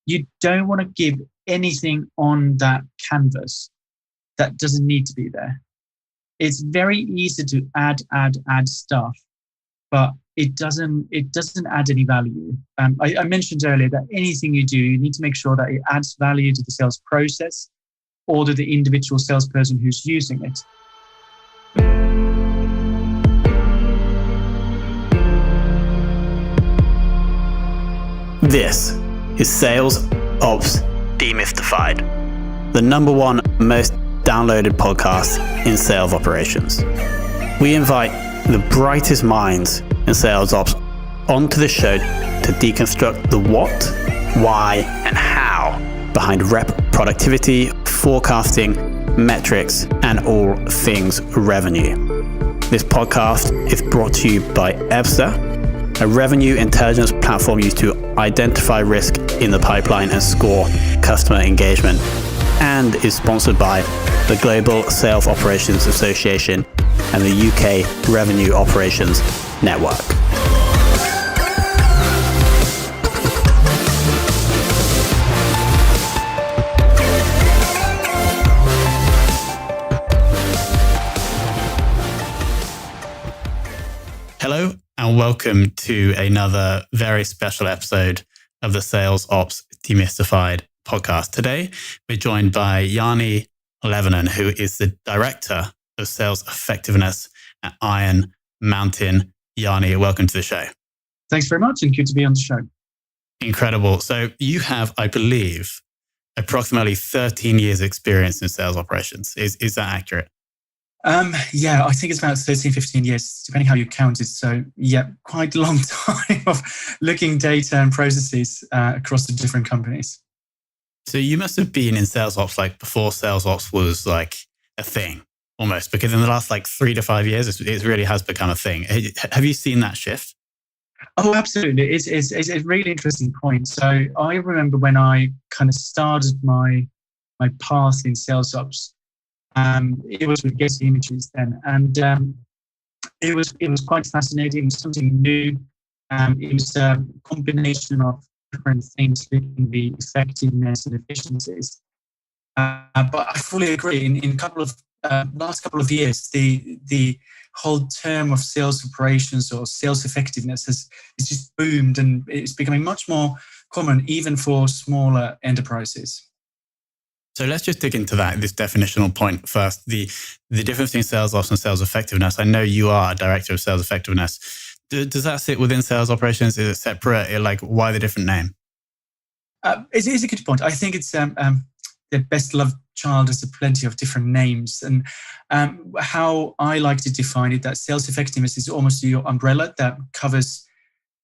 You don't want to give anything on that canvas that doesn't need to be there. It's very easy to add stuff, but it doesn't add any value. I mentioned earlier that anything you do, you need to make sure that it adds value to the sales process or to the individual salesperson who's using it. This is Sales Ops Demystified, the #1 most downloaded podcast in sales operations. We invite the brightest minds in sales ops onto the show to deconstruct the what, why, and how behind rep productivity, forecasting, metrics, and all things revenue. This podcast is brought to you by Ebster, a revenue intelligence platform used to identify risk in the pipeline and score customer engagement, and is sponsored by the Global Sales Operations Association and the UK Revenue Operations Network. Hello and welcome to another very special episode of the Sales Ops Demystified podcast. Today, we're joined by Jani Leväänen, who is the Director of Sales Effectiveness at Iron Mountain. Jani, welcome to the show. Thanks very much and good to be on the show. Incredible. So you have, I believe, approximately 13 years experience in sales operations. Is that accurate? Yeah, I think it's about 13, 15 years, depending how you count it. So yeah, quite a long time of looking data and processes across the different companies. So you must have been in sales ops like before sales ops was like a thing almost, because in the last like 3 to 5 years, it really has become a thing. Have you seen that shift? Oh, absolutely. It's a really interesting point. So I remember when I kind of started my path in sales ops, it was with Getty Images then, and it was quite fascinating. It was something new. It was a combination of different things, looking the effectiveness and efficiencies. But I fully agree. In last couple of years, the whole term of sales operations or sales effectiveness has just boomed, and it's becoming much more common even for smaller enterprises. So let's just dig into this definitional point first. The difference between sales ops and sales effectiveness. I know you are a director of sales effectiveness. Does that sit within sales operations? Is it separate? Like, why the different name? It is a good point. I think it's the best loved child has plenty of different names. And how I like to define it, that sales effectiveness is almost your umbrella that covers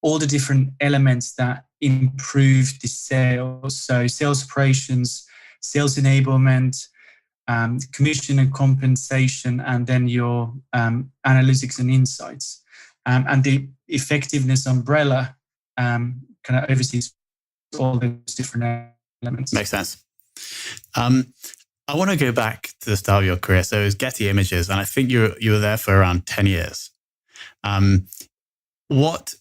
all the different elements that improve the sales. So sales operations, sales enablement, commission and compensation, and then your analytics and insights. And the effectiveness umbrella kind of oversees all those different elements. Makes sense. I want to go back to the start of your career. So it was Getty Images, and I think you were there for around 10 years. What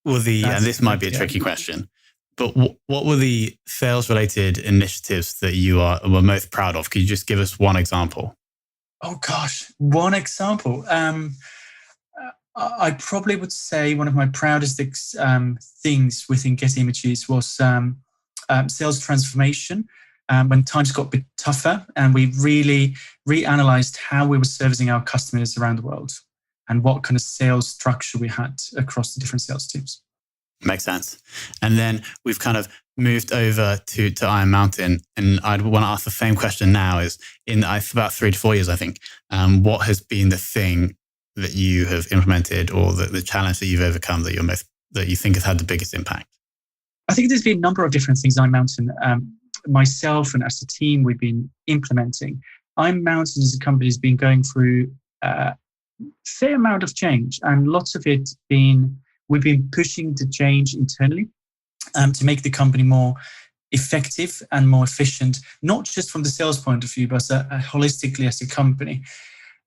were and this might be a tricky question, but what were the sales-related initiatives that you were most proud of? Could you just give us one example? Oh gosh, one example. I probably would say one of my proudest things within Getty Images was sales transformation. When times got a bit tougher, and we really reanalyzed how we were servicing our customers around the world and what kind of sales structure we had across the different sales teams. Makes sense. And then we've kind of moved over to Iron Mountain, and I'd want to ask the same question now. Is in about 3 to 4 years, I think. What has been the thing that you have implemented, or the challenge that you've overcome that you think has had the biggest impact? I think there's been a number of different things Iron Mountain. Myself and as a team, we've been implementing. Iron Mountain as a company has been going through a fair amount of change, and lots of it we've been pushing the change internally to make the company more effective and more efficient, not just from the sales point of view, but holistically as a company.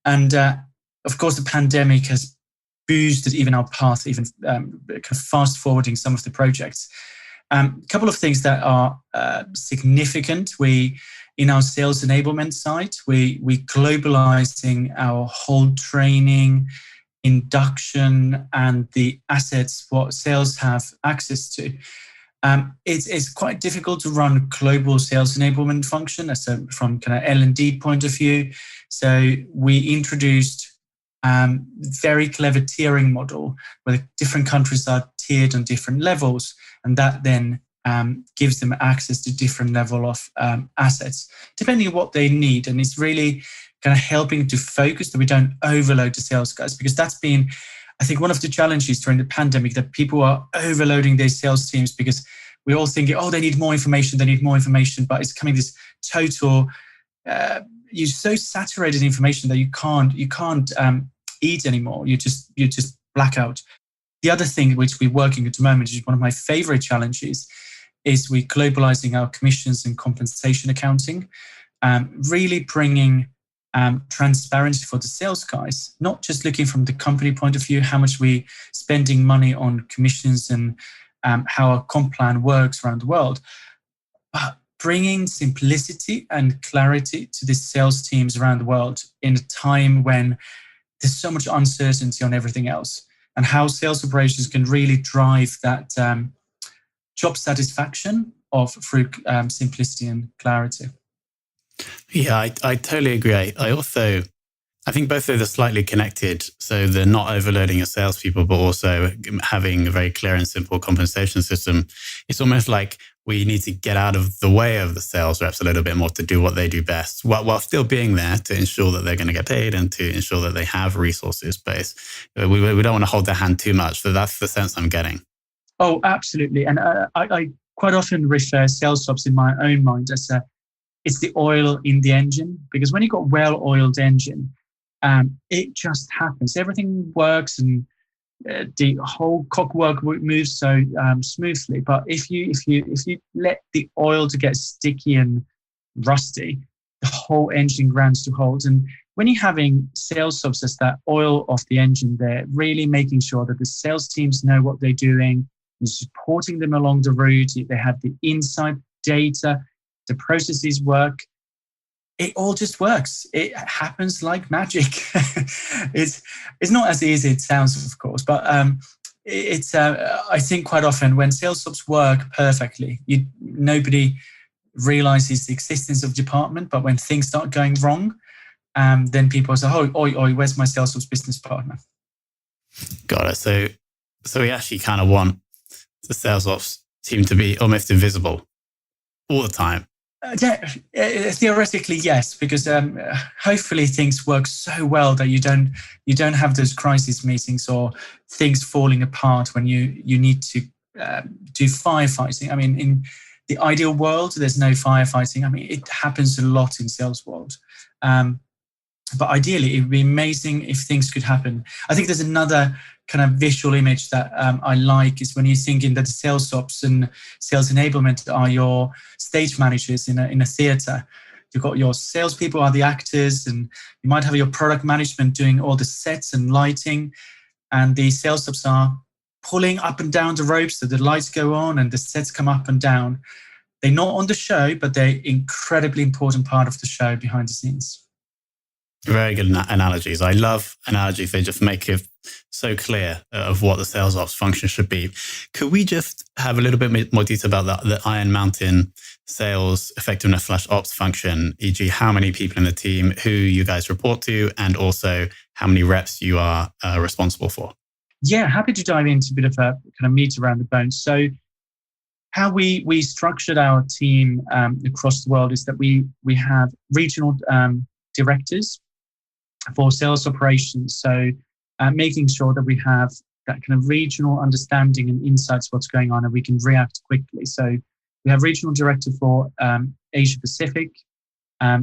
And of course, the pandemic has boosted even our path, even kind of fast forwarding some of the projects. A couple of things that are significant. In our sales enablement side, we globalizing our whole training, induction, and the assets what sales have access to. It's quite difficult to run a global sales enablement function from kind of L&D point of view. So we introduced very clever tiering model where different countries are tiered on different levels, and that then gives them access to different level of assets depending on what they need. And it's really kind of helping to focus that we don't overload the sales guys, because that's been, I think, one of the challenges during the pandemic, that people are overloading their sales teams because we're all thinking, oh, they need more information, but it's coming this total, you're so saturated in information that you can't eat anymore. You just black out. The other thing which we're working at the moment, which is one of my favorite challenges, is we're globalizing our commissions and compensation accounting, really bringing transparency for the sales guys, not just looking from the company point of view, how much we spending money on commissions and how our comp plan works around the world, but bringing simplicity and clarity to the sales teams around the world in a time when there's so much uncertainty on everything else, and how sales operations can really drive that job satisfaction through simplicity and clarity. Yeah, I totally agree. I think both of those are slightly connected. So they're not overloading your salespeople, but also having a very clear and simple compensation system. It's almost like we need to get out of the way of the sales reps a little bit more to do what they do best, while still being there to ensure that they're going to get paid and to ensure that they have resources. But we don't want to hold their hand too much. So that's the sense I'm getting. Oh, absolutely. And I quite often refer sales ops in my own mind as it's the oil in the engine, because when you've got well-oiled engine, it just happens. Everything works and the whole cockwork moves so smoothly. But if you let the oil to get sticky and rusty, the whole engine grinds to halt. And when you're having sales ops as that oil of the engine, they're really making sure that the sales teams know what they're doing and supporting them along the route. They have the insight data, the processes work. It all just works. It happens like magic. It's not as easy as it sounds, of course, but it's. I think quite often when sales ops work perfectly, nobody realizes the existence of department. But when things start going wrong, then people say, "Oh, oi, where's my sales ops business partner?" Got it. So we actually kind of want the sales ops team to be almost invisible all the time. Theoretically, yes, because hopefully things work so well that you don't have those crisis meetings or things falling apart when you need to do firefighting. I mean, in the ideal world, there's no firefighting. I mean, it happens a lot in sales world. But ideally, it would be amazing if things could happen. I think there's another kind of visual image that I like is when you're thinking that the sales ops and sales enablement are your stage managers in a theater. You've got your salespeople are the actors, and you might have your product management doing all the sets and lighting, and the sales ops are pulling up and down the ropes so the lights go on and the sets come up and down. They're not on the show, but they're incredibly important part of the show behind the scenes. Very good analogies. I love analogies. They just make it so clear of what the sales ops function should be. Could we just have a little bit more detail about the Iron Mountain sales effectiveness / ops function, e.g. how many people in the team, who you guys report to, and also how many reps you are responsible for? Yeah, happy to dive into a bit of a kind of meat around the bones. So how we structured our team across the world is that we have regional directors for sales operations. So making sure that we have that kind of regional understanding and insights what's going on and we can react quickly. So we have regional director for Asia Pacific,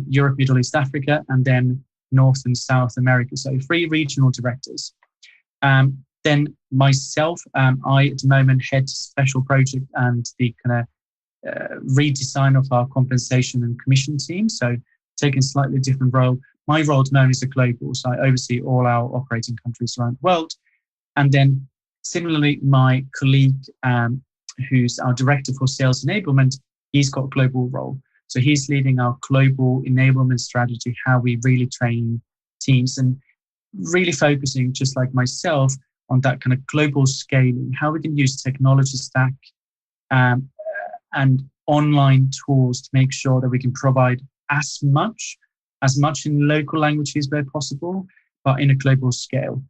Europe, Middle East, Africa, and then North and South America. So 3 regional directors. Then myself, I at the moment head special project and the kind of redesign of our compensation and commission team. So taking a slightly different role. My role at the moment is a global, so I oversee all our operating countries around the world. And then similarly, my colleague who's our director for sales enablement, he's got a global role. So he's leading our global enablement strategy, how we really train teams, and really focusing, just like myself, on that kind of global scaling, how we can use technology stack and online tools to make sure that we can provide as much in local languages where possible, but in a global scale.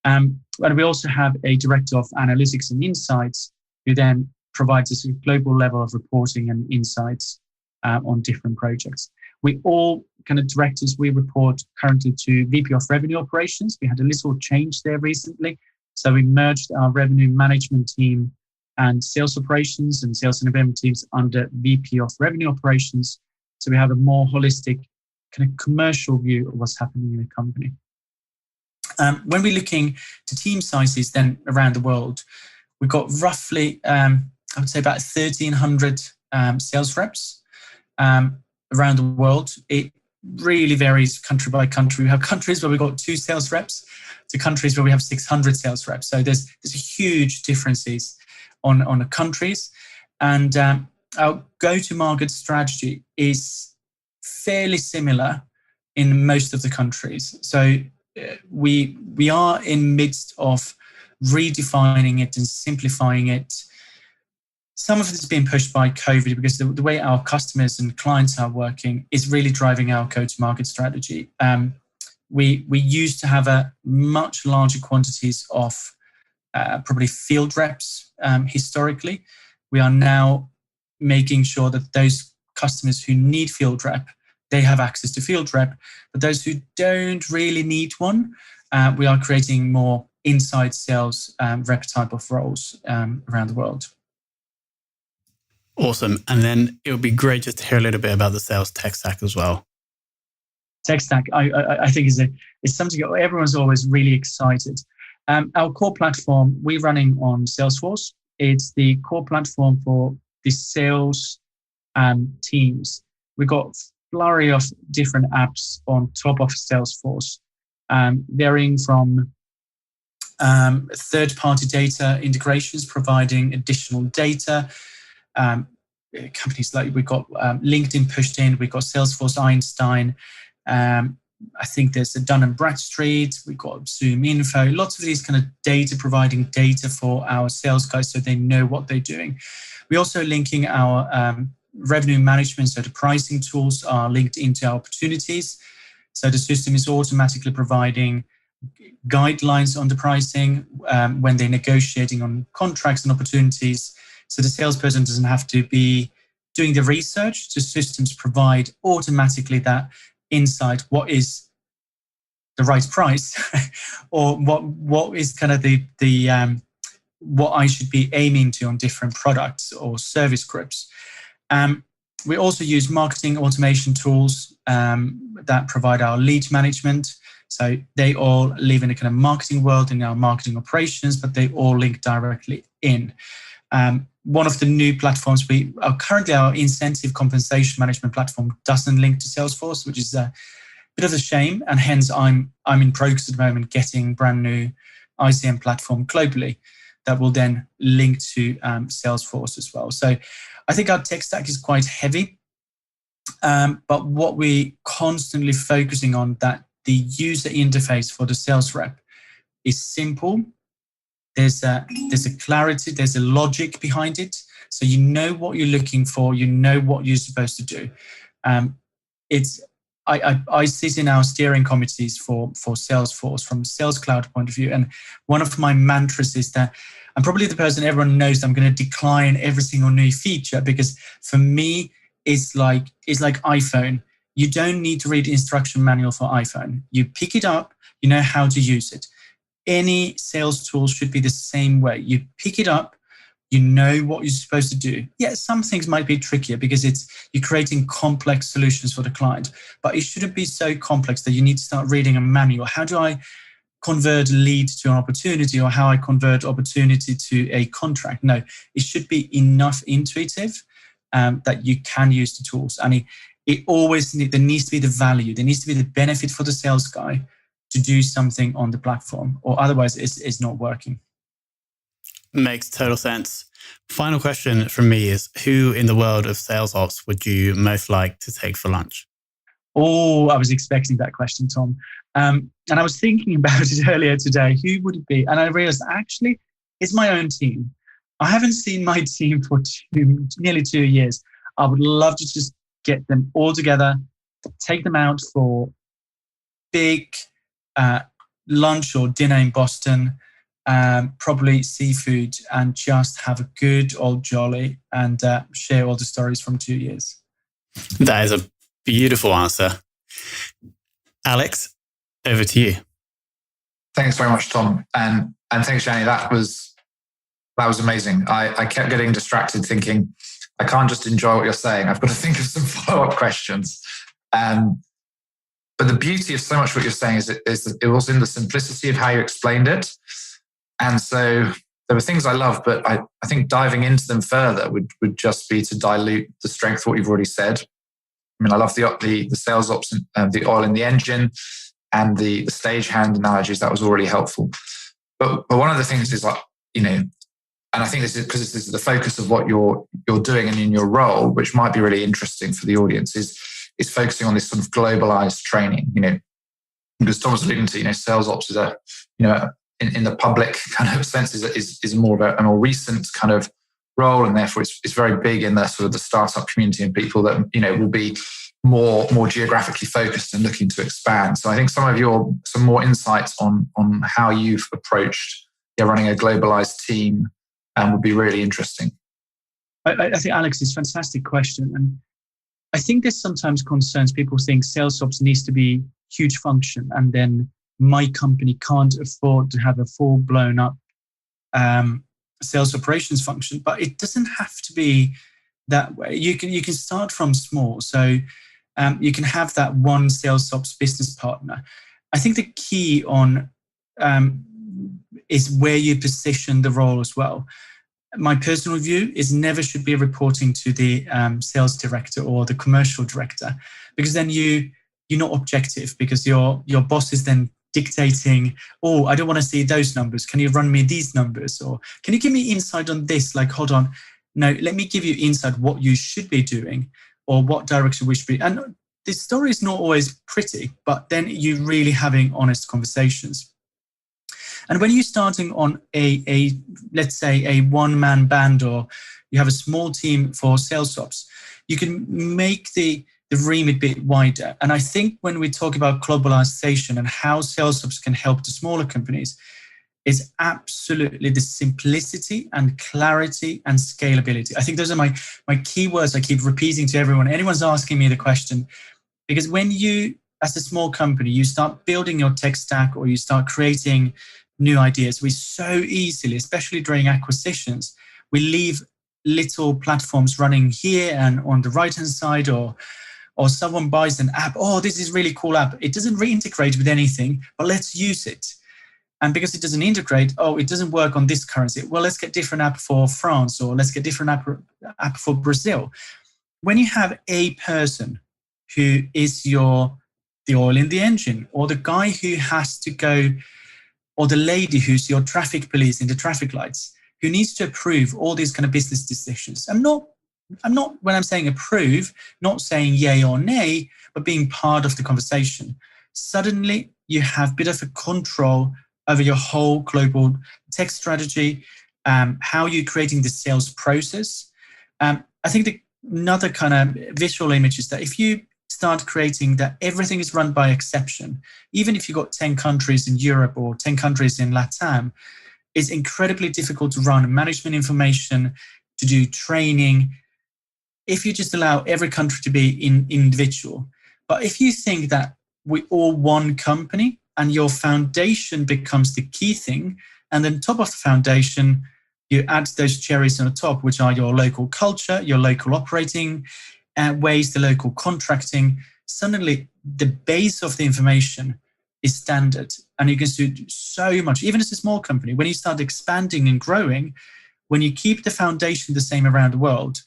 And we also have a director of analytics and insights who then provides us a global level of reporting and insights on different projects. We all kind of directors, we report currently to VP of Revenue Operations. We had a little change there recently. So we merged our revenue management team and sales operations and sales enablement teams under VP of Revenue Operations. So we have a more holistic kind of commercial view of what's happening in the company. When we're looking to team sizes then around the world, we've got roughly, I would say about 1,300 sales reps around the world. It really varies country by country. We have countries where we've got 2 sales reps to countries where we have 600 sales reps. So there's huge differences on the countries. And our go-to-market strategy is fairly similar in most of the countries. So we are in midst of redefining it and simplifying it. Some of it is being pushed by COVID because the way our customers and clients are working is really driving our go-to-market strategy. We used to have a much larger quantities of probably field reps historically. We are now making sure that those customers who need field rep, they have access to field rep, but those who don't really need one, we are creating more inside sales rep type of roles around the world. Awesome. And then it would be great just to hear a little bit about the sales tech stack as well. Tech stack, I think is something everyone's always really excited. Our core platform, we're running on Salesforce. It's the core platform for the sales teams. We've got a flurry of different apps on top of Salesforce, varying from third-party data integrations, providing additional data. Companies like we've got LinkedIn pushed in, we've got Salesforce Einstein. I think there's a Dun & Bradstreet, we've got Zoom Info, lots of these kind of data, providing data for our sales guys so they know what they're doing. We're also linking our revenue management, so the pricing tools are linked into our opportunities. So the system is automatically providing guidelines on the pricing when they're negotiating on contracts and opportunities. So the salesperson doesn't have to be doing the research. The systems provide automatically that insight, what is the right price or what is kind of the what I should be aiming to on different products or service groups. We also use marketing automation tools that provide our lead management. So they all live in a kind of marketing world in our marketing operations, but they all link directly in. One of the new platforms currently our incentive compensation management platform doesn't link to Salesforce, which is a bit of a shame. And hence I'm in progress at the moment getting brand new ICM platform globally that will then link to Salesforce as well. So I think our tech stack is quite heavy, but what we're constantly focusing on, that the user interface for the sales rep is simple. There's a clarity, there's a logic behind it. So you know what you're looking for, you know what you're supposed to do. I sit in our steering committees for Salesforce from a Sales Cloud point of view. And one of my mantras is that I'm probably the person everyone knows that I'm going to decline every single new feature, because for me, it's like iPhone. You don't need to read the instruction manual for iPhone. You pick it up, you know how to use it. Any sales tool should be the same way. You pick it up, you know what you're supposed to do. Yeah, some things might be trickier because you're creating complex solutions for the client, but it shouldn't be so complex that you need to start reading a manual. How do I convert lead to an opportunity, or how I convert opportunity to a contract? No, it should be enough intuitive that you can use the tools. And there needs to be the value, there needs to be the benefit for the sales guy to do something on the platform, or otherwise it's not working. Makes total sense. Final question from me is, who in the world of sales ops would you most like to take for lunch? Oh, I was expecting that question, Tom. And I was thinking about it earlier today. Who would it be? And I realized actually it's my own team. I haven't seen my team for nearly 2 years. I would love to just get them all together, take them out for big lunch or dinner in Boston, probably seafood, and just have a good old jolly and share all the stories from 2 years. That is a beautiful answer. Alex, over to you. Thanks very much, Tom. And thanks, Jani. That was amazing. I kept getting distracted thinking, I can't just enjoy what you're saying. I've got to think of some follow-up questions. But the beauty of so much of what you're saying is it was in the simplicity of how you explained it. And so there were things I love, but I think diving into them further would just be to dilute the strength of what you've already said. I mean, I love the sales ops, the oil in the engine, and the stagehand analogies. That was already helpful. But one of the things is, like, and I think this is because this is the focus of what you're doing and in your role, which might be really interesting for the audience, is focusing on this sort of globalized training. Because Tom was alluding to, sales ops is in the public kind of sense is more of a more recent kind of role, and therefore it's very big in the sort of the startup community and people that will be more geographically focused and looking to expand. So I think some more insights on how you've approached running a globalized team would be really interesting. I think, Alex, is a fantastic question, and I think there's sometimes concerns. People think sales ops needs to be huge function, and then my company can't afford to have a full blown up sales operations function, but it doesn't have to be that way. You can start from small. So you can have that one sales ops business partner. I think the key on is where you position the role as well. My personal view is never should be reporting to the sales director or the commercial director, because then you're not objective, because your boss is then dictating, oh, I don't want to see those numbers. Can you run me these numbers? Or can you give me insight on this? Like, hold on. No, let me give you insight what you should be doing or what direction we should be. And the story is not always pretty, but then you're really having honest conversations. And when you're starting on a let's say a one-man band, or you have a small team for sales ops, you can make the remit a bit wider. And I think when we talk about globalization and how sales ops can help the smaller companies, is absolutely the simplicity and clarity and scalability. I think those are my key words I keep repeating to everyone. Anyone's asking me the question, because when you, as a small company, you start building your tech stack or you start creating new ideas, we so easily, especially during acquisitions, we leave little platforms running here and on the right-hand side, or someone buys an app. Oh, this is a really cool app. It doesn't reintegrate with anything, but let's use it. And because it doesn't integrate, oh, it doesn't work on this currency. Well, let's get different app for France, or let's get different app for Brazil. When you have a person who is the oil in the engine, or the guy who has to go, or the lady who's your traffic police in the traffic lights, who needs to approve all these kind of business decisions. I'm not, when I'm saying approve, not saying yay or nay, but being part of the conversation. Suddenly you have a bit of a control over your whole global tech strategy, how you're creating the sales process. I think another kind of visual image is that if you start creating that everything is run by exception, even if you've got 10 countries in Europe or 10 countries in LATAM, it's incredibly difficult to run management information, to do training, if you just allow every country to be individual. But if you think that we're all one company and your foundation becomes the key thing, and then top of the foundation, you add those cherries on the top, which are your local culture, your local operating ways, the local contracting, suddenly the base of the information is standard. And you can do so much, even as a small company. When you start expanding and growing, when you keep the foundation the same around the world,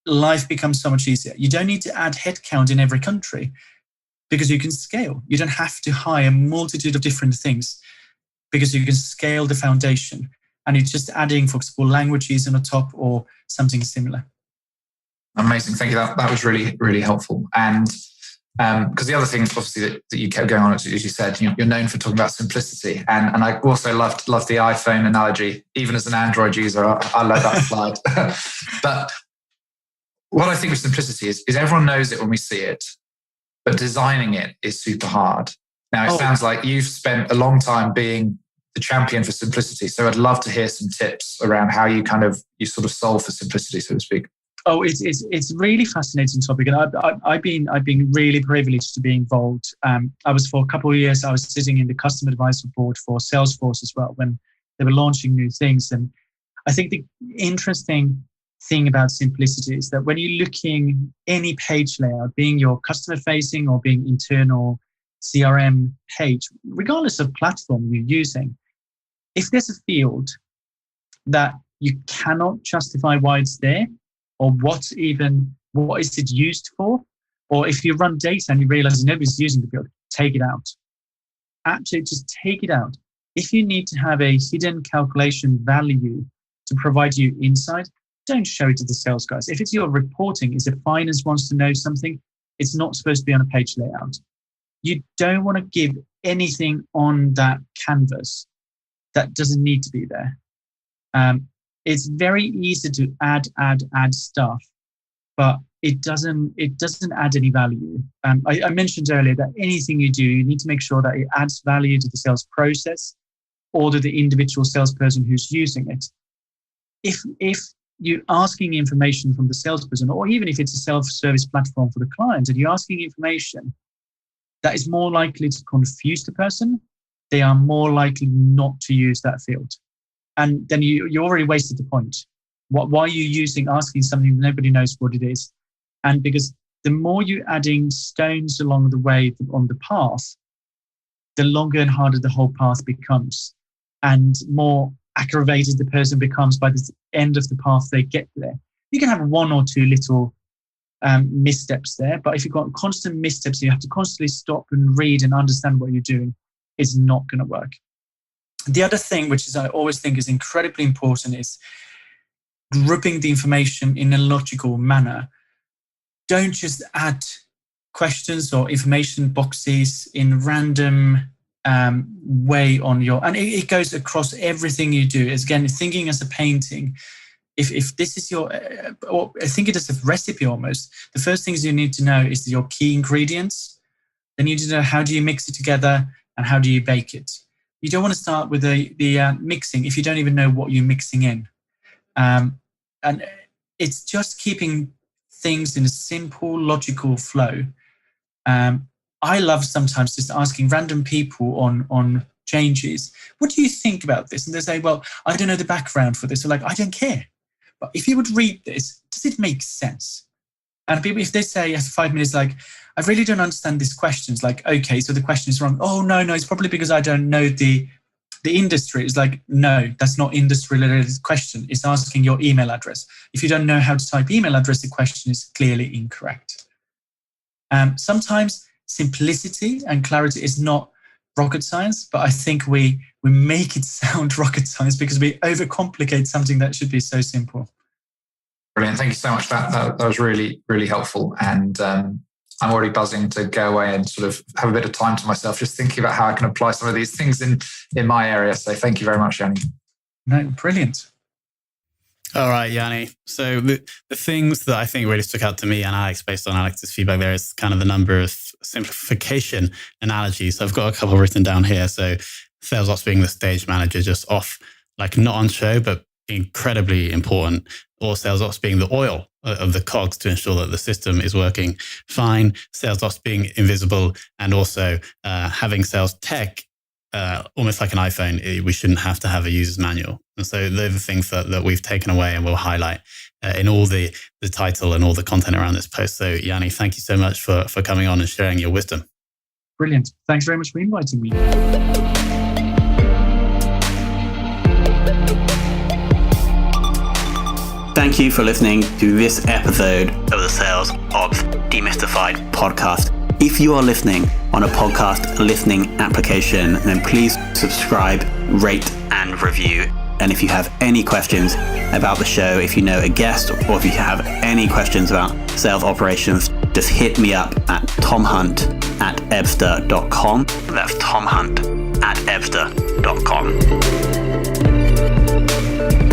life becomes so much easier. You don't need to add headcount in every country because you can scale. You don't have to hire a multitude of different things because you can scale the foundation. and it's just adding, for example, languages on the top or something similar. Amazing. Thank you. That was really, really helpful. And because the other thing, obviously, that you kept going on, as you said, you're known for talking about simplicity. And I also loved the iPhone analogy. Even as an Android user, I love that slide. But what I think of simplicity is everyone knows it when we see it, but designing it is super hard. Now, it sounds like you've spent a long time being the champion for simplicity. So I'd love to hear some tips around how you sort of solve for simplicity, so to speak. Oh, it's a really fascinating topic, and I've been really privileged to be involved. I was, for a couple of years, I was sitting in the customer advisory board for Salesforce as well when they were launching new things. And I think the interesting thing about simplicity is that when you're looking any page layout, being your customer facing or being internal CRM page, regardless of platform you're using, if there's a field that you cannot justify why it's there, or what is it used for? Or if you run data and you realize nobody's using the field, take it out. Absolutely, just take it out. If you need to have a hidden calculation value to provide you insight, don't show it to the sales guys. If it's your reporting, if the finance wants to know something, it's not supposed to be on a page layout. You don't want to give anything on that canvas that doesn't need to be there. It's very easy to add stuff, but it doesn't add any value. I mentioned earlier that anything you do, you need to make sure that it adds value to the sales process or to the individual salesperson who's using it. If you're asking information from the salesperson, or even if it's a self-service platform for the client, and you're asking information that is more likely to confuse the person, they are more likely not to use that field. And then you already wasted the point. Why are you asking something that nobody knows what it is? And because the more you're adding stones along the way on the path, the longer and harder the whole path becomes, and more aggravated the person becomes by the end of the path they get there. You can have one or two little missteps there, but if you've got constant missteps, you have to constantly stop and read and understand what you're doing, it's not going to work. The other thing, which is I always think is incredibly important, is grouping the information in a logical manner. Don't just add questions or information boxes in random way on your, and it goes across everything you do. It's, again, thinking as a painting. If this is your, or I think it is a recipe almost, the first things you need to know is your key ingredients. Then you need to know how do you mix it together and how do you bake it. You don't want to start with the mixing if you don't even know what you're mixing in. And it's just keeping things in a simple, logical flow. I love sometimes just asking random people on changes, what do you think about this? And they say, well, I don't know the background for this. They're like, I don't care. But if you would read this, does it make sense? And people, if they say after 5 minutes, like, I really don't understand this question. It's like, okay, so the question is wrong. Oh, no, it's probably because I don't know the industry. It's like, no, that's not industry-related question. It's asking your email address. If you don't know how to type email address, the question is clearly incorrect. Sometimes simplicity and clarity is not rocket science, but I think we make it sound rocket science because we overcomplicate something that should be so simple. Brilliant. Thank you so much. That was really, really helpful. And I'm already buzzing to go away and sort of have a bit of time to myself, just thinking about how I can apply some of these things in my area. So thank you very much, Jani. No, brilliant. All right, Jani. So the things that I think really stuck out to me and Alex, based on Alex's feedback there, is kind of the number of simplification analogies. So I've got a couple written down here. So Sales Ops being the stage manager, just off, like not on show, but incredibly important. Or Sales Ops being the oil of the cogs to ensure that the system is working fine. Sales Ops being invisible, and also having sales tech almost like an iPhone. We shouldn't have to have a user's manual. And so they're the things that we've taken away and we'll highlight in all the title and all the content around this post. So Jani, thank you so much for coming on and sharing your wisdom. Brilliant. Thanks very much for inviting me. Thank you for listening to this episode of the Sales Ops Demystified podcast. If you are listening on a podcast listening application, then please subscribe, rate, and review. And if you have any questions about the show, if you know a guest, or if you have any questions about sales operations, just hit me up at tomhunt@ebster.com. That's tomhunt@ebster.com.